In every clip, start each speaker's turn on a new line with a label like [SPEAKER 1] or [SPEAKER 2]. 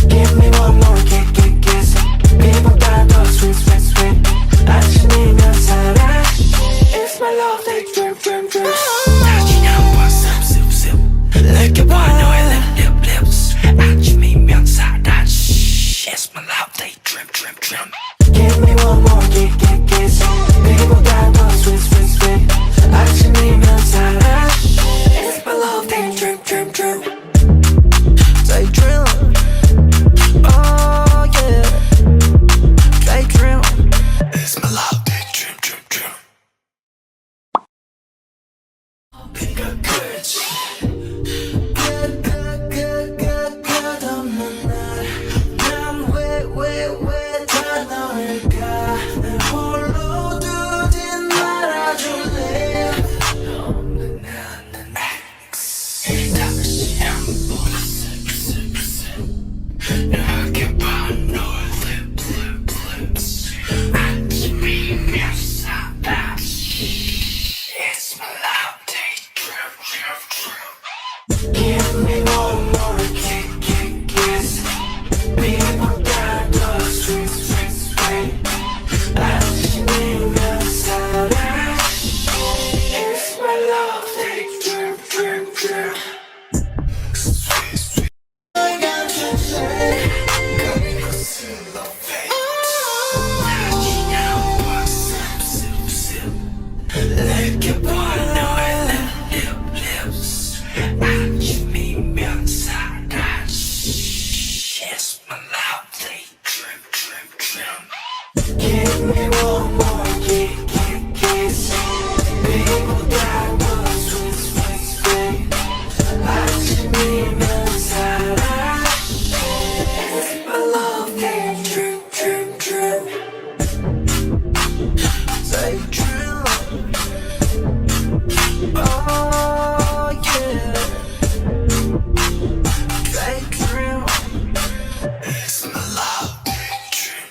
[SPEAKER 1] Give me one more kiss 미보다 더 sweet 아침이면 살아 It's my love daydream 다시는 왔음 습 느껴봐 너의 lips 아침이면 살아 It's my love daydream Give me one more kiss 미보다 더 sweet 아침이면 살아 It's my love daydream Daydream Oh yeah Daydream It's my love daydream 비가 그치 끝없는 날난왜다 너일까 날 홀로 두진 말아줄래 없는 나는 X 다시 한번 이렇게 봐 너의 lips 아침이면 살아 It's my love daydream Give me one more kiss 미보다 더 sweet 아침이면 살아 It's my love daydream Sweet I got you say Coming close to love fate 다시냐 습 느껴봐 너의 lips 아침이면 살아 It's my love daydream Give me one more kiss 미보다 더 sweet 아침이면 살아 It's my love daydream Daydream Oh yeah Daydream It's my love daydream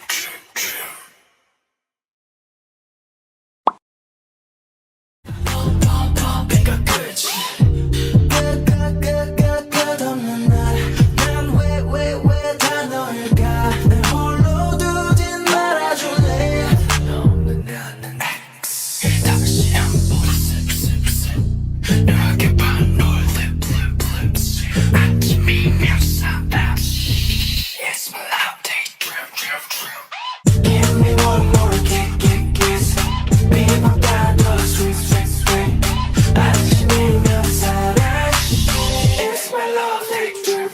[SPEAKER 1] 비가 그치 끝없는 날난왜다 너일까 날 홀로 두진 말아줄래 없는 나는 X 다시 한번 이렇게 봐 너의 lips 아침이면 살아 It's my love daydream Give me one more kiss 미보다 더 sweet 아침이면 살아 It's my love daydream